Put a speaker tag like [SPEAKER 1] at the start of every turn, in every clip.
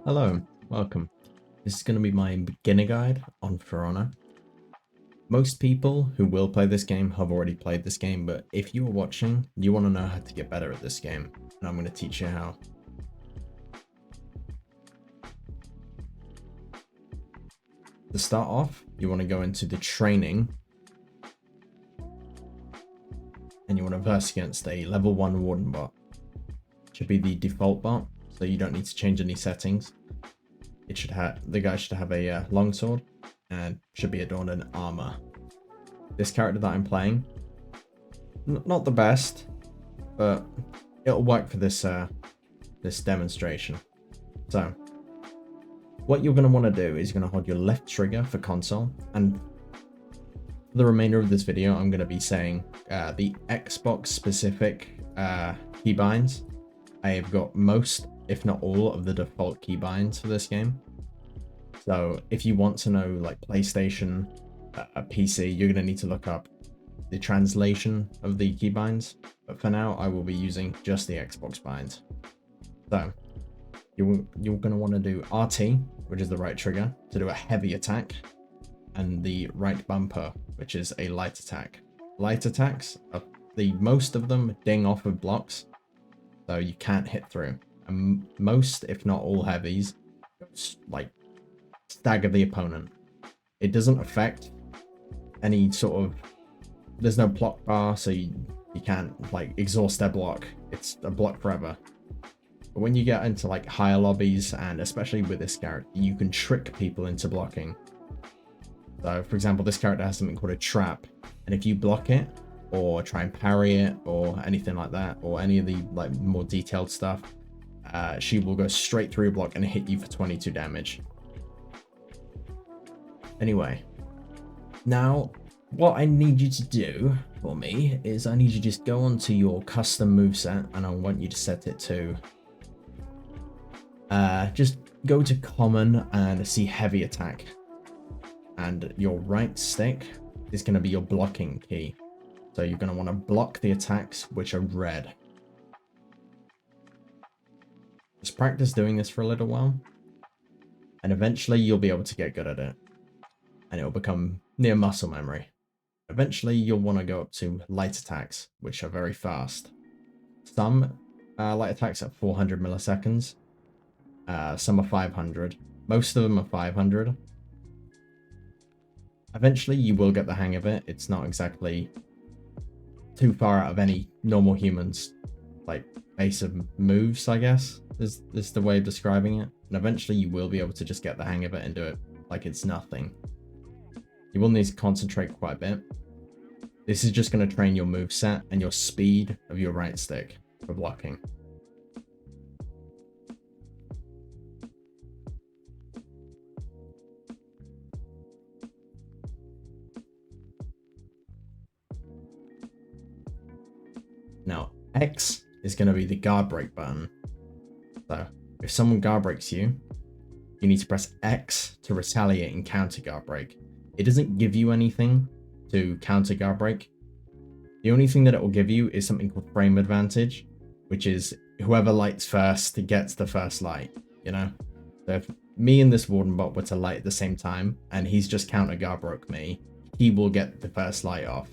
[SPEAKER 1] Hello, welcome. This is going to be my beginner guide on For Honor. Most people who will play this game have already played this game, but if you are watching, you want to know how to get better at this game, and I'm going to teach you how. To start off, you want to go into the training, and you want to verse against a level 1 Warden bot. Should be the default bot, so you don't need to change any settings. The guy should have a longsword and should be adorned in armor. This character that I'm playing, not the best, but it'll work for this this demonstration. So what you're going to want to do is you're going to hold your left trigger for console, and for the remainder of this video I'm going to be saying the Xbox specific keybinds. I have got most, if not all, of the default keybinds for this game. So if you want to know like PlayStation, a PC, you're going to need to look up the translation of the keybinds. But for now, I will be using just the Xbox binds. So you're going to want to do RT, which is the right trigger, to do a heavy attack, and the right bumper, which is a light attack. Light attacks, most of them ding off of blocks, so you can't hit through. And most, if not all heavies, like stagger the opponent. It doesn't affect any sort of, there's no block bar, so you can't like exhaust their block. It's a block forever. But when you get into like higher lobbies, and especially with this character, you can trick people into blocking. So for example, this character has something called a trap, and if you block it or try and parry it or anything like that, or any of the like more detailed stuff, she will go straight through your block and hit you for 22 damage. Anyway, now what I need you to do for me is I need you to just go onto your custom moveset, and I want you to set it to just go to common and see heavy attack, and your right stick is going to be your blocking key. So you're going to want to block the attacks which are red. Just practice doing this for a little while, and eventually you'll be able to get good at it, and it'll become near muscle memory. Eventually you'll want to go up to light attacks, which are very fast. Some light attacks at 400 milliseconds, some are 500. Most of them are 500. Eventually you will get the hang of it. It's not exactly too far out of any normal human's like base of moves, I guess is the way of describing it. And eventually you will be able to just get the hang of it and do it like it's nothing. You will need to concentrate quite a bit. This is just going to train your moveset and your speed of your right stick for blocking. Now, X is going to be the guard break button. So if someone guard breaks you, you need to press X to retaliate and counter guard break. It doesn't give you anything to counter guard break. The only thing that it will give you is something called frame advantage, which is whoever lights first gets the first light, you know? So if me and this Warden bot were to light at the same time, and he's just counter guard broke me, he will get the first light off.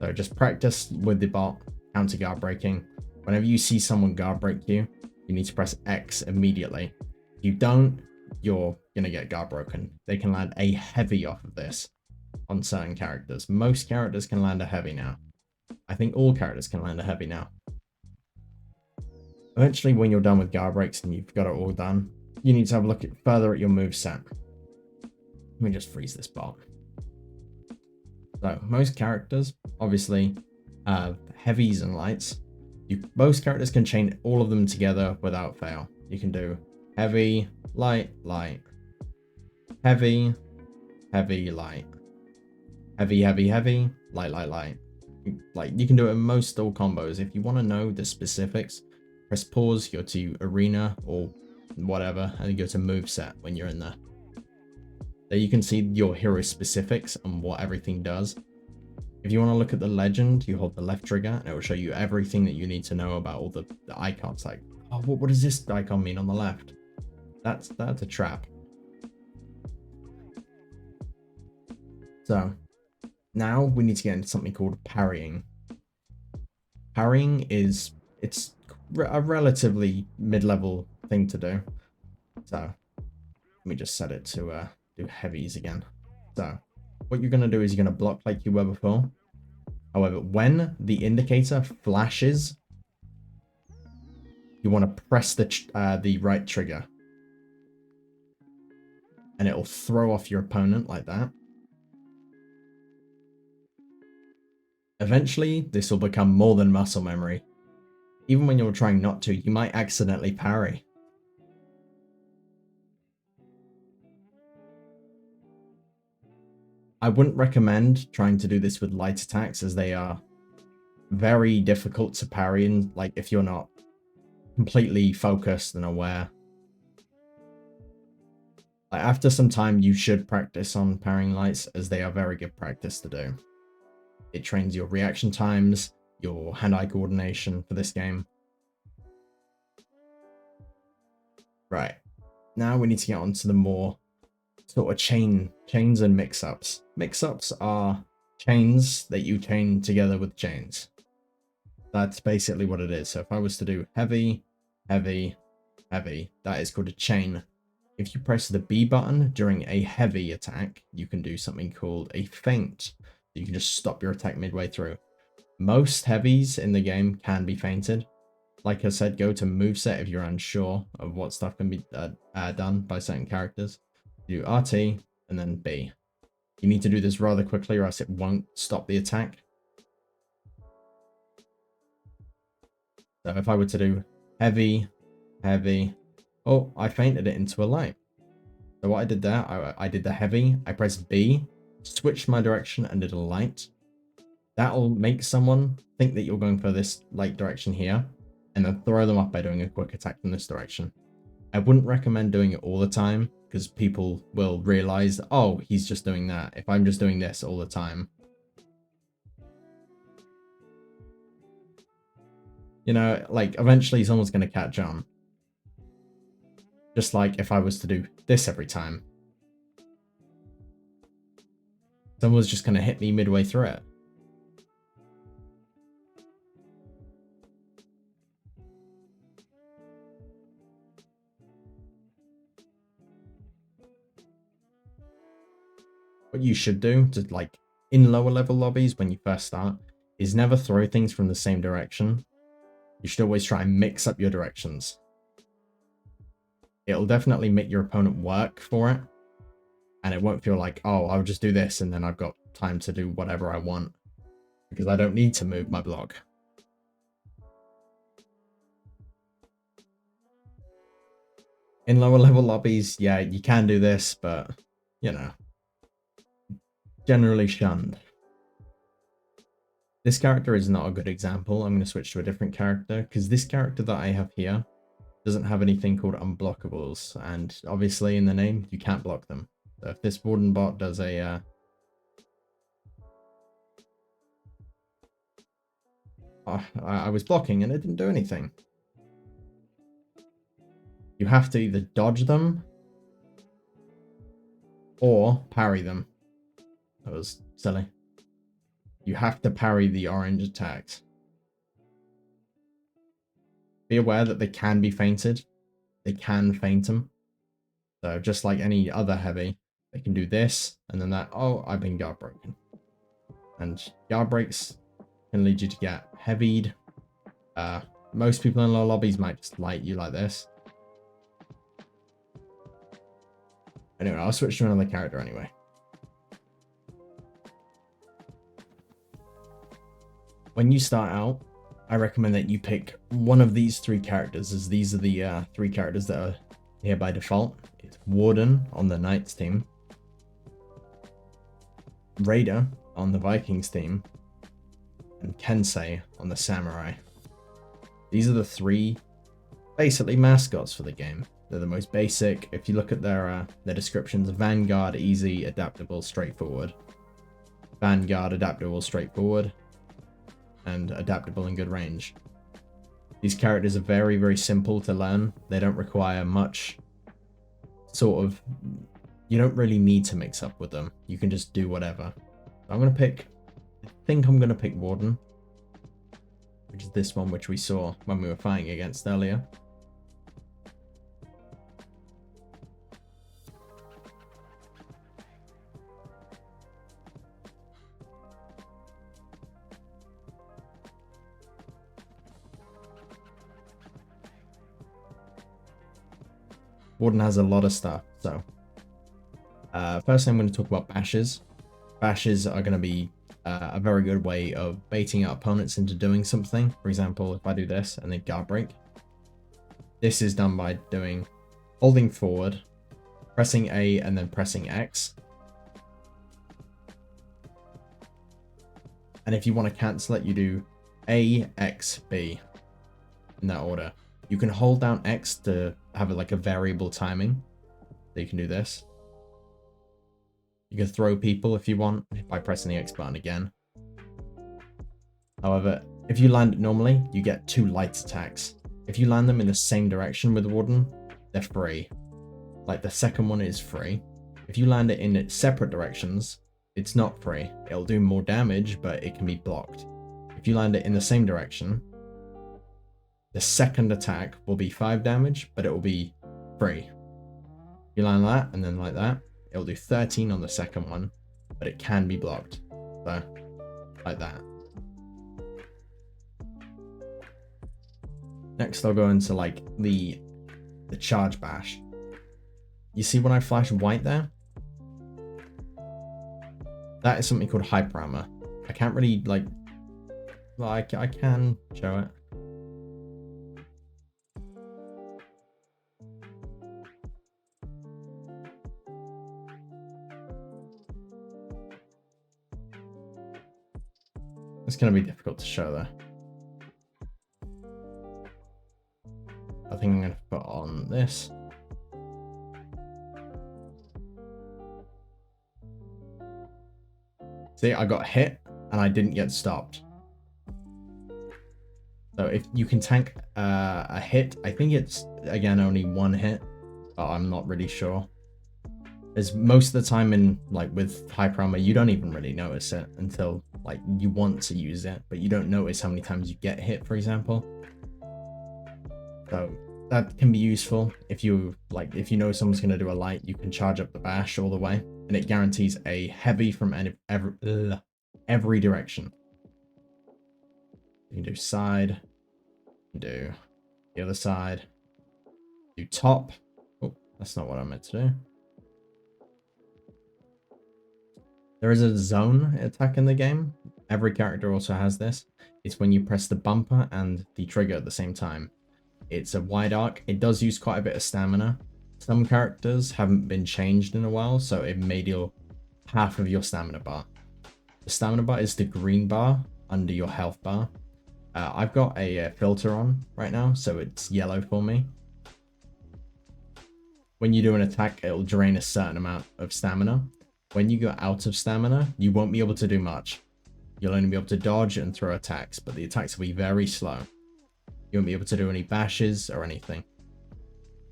[SPEAKER 1] So just practice with the bot counter guard breaking. Whenever you see someone guard break you, you need to press X immediately. If you don't, you're gonna get guard broken. They can land a heavy off of this on certain characters. Most characters can land a heavy now. I think all characters can land a heavy now. Eventually, when you're done with guard breaks and you've got it all done, you need to have a look further at your moveset. Let me just freeze this bot. So most characters, obviously, heavies and lights. Most characters can chain all of them together without fail. You can do heavy, light, light, heavy, heavy, light, heavy, heavy, heavy, light, light, light. Like you can do it in most all combos. If you want to know the specifics, press pause, go to arena or whatever, and go to moveset when you're in there. There you can see your hero specifics and what everything does. If you want to look at the legend, you hold the left trigger and it will show you everything that you need to know about all the icons. Like, oh, what does this icon mean on the left? That's a trap. So now we need to get into something called parrying. Parrying it's a relatively mid-level thing to do. So let me just set it to do heavies again. So what you're going to do is you're going to block like you were before. However, when the indicator flashes, you want to press the right trigger. And it'll throw off your opponent like that. Eventually, this will become more than muscle memory. Even when you're trying not to, you might accidentally parry. I wouldn't recommend trying to do this with light attacks as they are very difficult to parry in, like if you're not completely focused and aware. Like after some time, you should practice on parrying lights as they are very good practice to do. It trains your reaction times, your hand-eye coordination for this game. Right, now we need to get on to the more sort of chains and mix-ups. Mix-ups are chains that you chain together with chains. That's basically what it is. So if I was to do heavy, heavy, heavy, that is called a chain. If you press the B button during a heavy attack, you can do something called a feint. You can just stop your attack midway through. Most heavies in the game can be feinted. Like I said, go to moveset if you're unsure of what stuff can be done by certain characters. Do RT and then B. You need to do this rather quickly or else it won't stop the attack. So if I were to do heavy, heavy, oh, I feinted it into a light. So what I did there, I did the heavy, I pressed B, switched my direction and did a light. That'll make someone think that you're going for this light direction here, and then throw them off by doing a quick attack from this direction. I wouldn't recommend doing it all the time, because people will realize, oh, he's just doing that. If I'm just doing this all the time. You know, like, eventually someone's going to catch on. Just like if I was to do this every time. Someone's just going to hit me midway through it. What you should do, to like in lower level lobbies when you first start, is never throw things from the same direction. You should always try and mix up your directions. It'll definitely make your opponent work for it. And it won't feel like, oh, I'll just do this and then I've got time to do whatever I want. Because I don't need to move my block. In lower level lobbies, yeah, you can do this, but, you know, generally shunned. This character is not a good example. I'm going to switch to a different character, because this character that I have here doesn't have anything called unblockables, and obviously in the name, you can't block them. So if this warden bot does a... I was blocking and it didn't do anything. You have to either dodge them or parry them. That was silly. You have to parry the orange attacks. Be aware that they can be feinted. They can feint them. So just like any other heavy, they can do this and then that. Oh, I've been guard broken. And guard breaks can lead you to get heavied. Most people in low lobbies might just light you like this. Anyway, I'll switch to another character anyway. When you start out, I recommend that you pick one of these three characters, as these are the three characters that are here by default. It's Warden on the Knights team, Raider on the Vikings team, and Kensei on the Samurai. These are the three basically mascots for the game. They're the most basic. If you look at their descriptions, Vanguard, easy, adaptable, straightforward. Vanguard, adaptable, straightforward, and adaptable and good range. These characters are very, very simple to learn. They don't require much sort of... You don't really need to mix up with them. You can just do whatever. I'm going to pick... I think I'm going to pick Warden, which is this one, which we saw when we were fighting against earlier. Warden has a lot of stuff, so first I'm going to talk about bashes. Bashes are going to be a very good way of baiting out opponents into doing something. For example, if I do this and then guard break, this is done by doing holding forward, pressing A and then pressing X. And if you want to cancel it, you do A, X, B in that order. You can hold down X to have like a variable timing. So you can do this. You can throw people if you want by pressing the X button again. However, if you land it normally, you get 2 light attacks. If you land them in the same direction with Warden, they're free. Like the second one is free. If you land it in separate directions, it's not free. It'll do more damage, but it can be blocked. If you land it in the same direction, the second attack will be 5 damage, but it will be free. You land that, and then like that, it'll do 13 on the second one, but it can be blocked. So, like that. Next, I'll go into like the charge bash. You see when I flash white there? That is something called hyper armor. I can't really like I can show it. It's going to be difficult to show though. I think I'm going to put on this. See, I got hit and I didn't get stopped. So if you can tank a hit, I think it's, again, only 1 hit, but I'm not really sure. As most of the time in, like, with hyper armor, you don't even really notice it until, like, you want to use it, but you don't notice how many times you get hit, for example. So that can be useful if you, like, if you know someone's going to do a light, you can charge up the bash all the way, and it guarantees a heavy from every direction. You can do side, you can do the other side, do top. Oh, that's not what I meant to do. There is a zone attack in the game. Every character also has this. It's when you press the bumper and the trigger at the same time. It's a wide arc. It does use quite a bit of stamina. Some characters haven't been changed in a while, so it may deal half of your stamina bar. The stamina bar is the green bar under your health bar. I've got a filter on right now, so it's yellow for me. When you do an attack, it'll drain a certain amount of stamina. When you go out of stamina, you won't be able to do much. You'll only be able to dodge and throw attacks, but the attacks will be very slow. You won't be able to do any bashes or anything.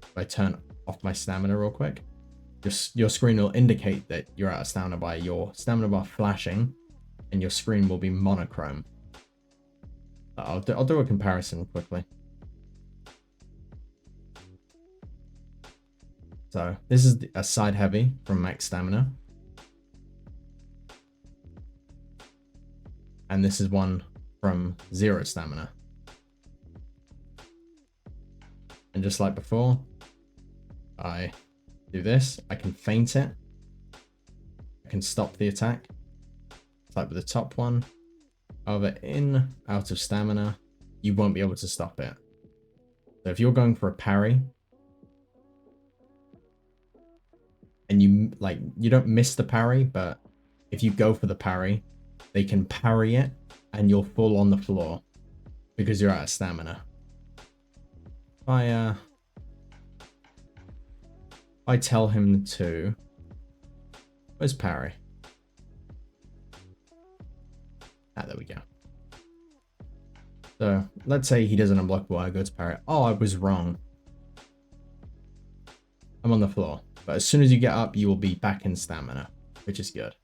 [SPEAKER 1] If I turn off my stamina real quick, your screen will indicate that you're out of stamina by your stamina bar flashing, and your screen will be monochrome. I'll do a comparison quickly. So this is a side heavy from max stamina. And this is one from 0 stamina. And just like before, I do this. I can feint it. I can stop the attack. It's like with the top one. However, out of stamina, you won't be able to stop it. So if you're going for a parry, and you don't miss the parry, but if you go for the parry, they can parry it and you'll fall on the floor because you're out of stamina. If I tell him to... Where's parry? Ah, there we go. So let's say he does an unblockable, I go to parry. Oh, I was wrong. I'm on the floor. But as soon as you get up, you will be back in stamina, which is good.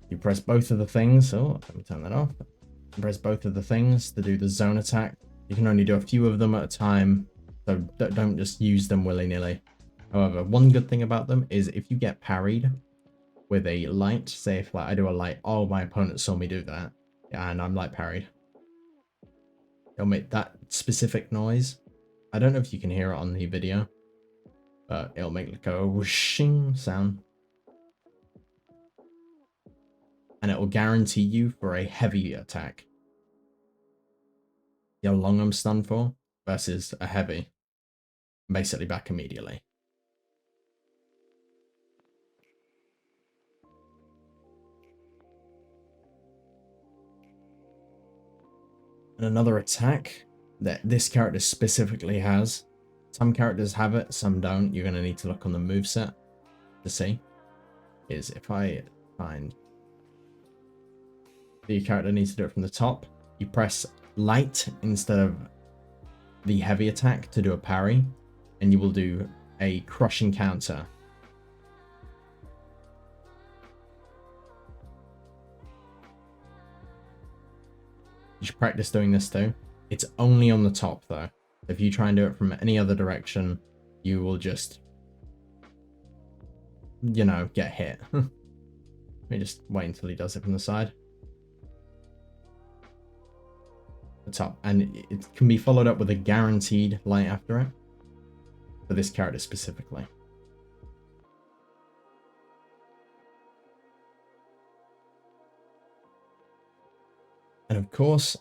[SPEAKER 1] You press both of the things. Oh, let me turn that off. Press both of the things to do the zone attack. You can only do a few of them at a time, so don't just use them willy-nilly. However, one good thing about them is if you get parried with a light, say if like I do a light, oh, my opponent saw me do that, yeah, and I'm light parried. It'll make that specific noise. I don't know if you can hear it on the video, but it'll make like a whooshing sound. And it will guarantee you for a heavy attack. How long I'm stunned for versus a heavy. I'm basically back immediately. And another attack that this character specifically has. Some characters have it, some don't. You're going to need to look on the moveset to see. Is if I find the character needs to do it from the top, you press light instead of the heavy attack to do a parry, and you will do a crushing counter. You should practice doing this too. It's only on the top though. If you try and do it from any other direction, you will just, you know, get hit. Let me just wait until he does it from the side. The top, and it can be followed up with a guaranteed light after it for this character specifically. And of course,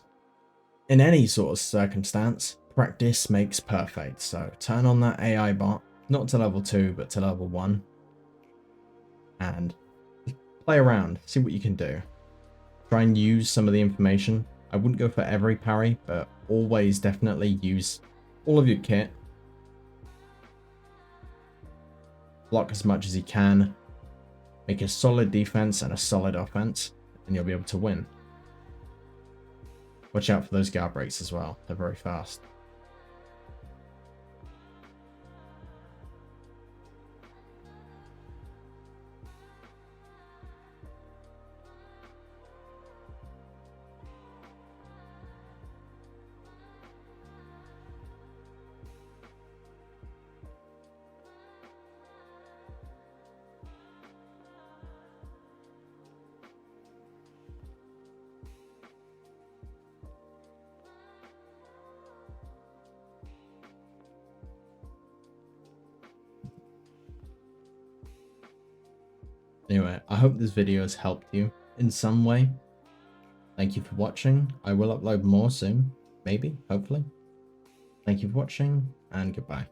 [SPEAKER 1] in any sort of circumstance, practice makes perfect. So turn on that AI bot, not to level 2, but to level 1. And play around, see what you can do. Try and use some of the information. I wouldn't go for every parry, but always definitely use all of your kit. Block as much as you can. Make a solid defense and a solid offense, and you'll be able to win. Watch out for those guard breaks as well. They're very fast. Anyway, I hope this video has helped you in some way. Thank you for watching. I will upload more soon. Maybe, hopefully. Thank you for watching, and goodbye.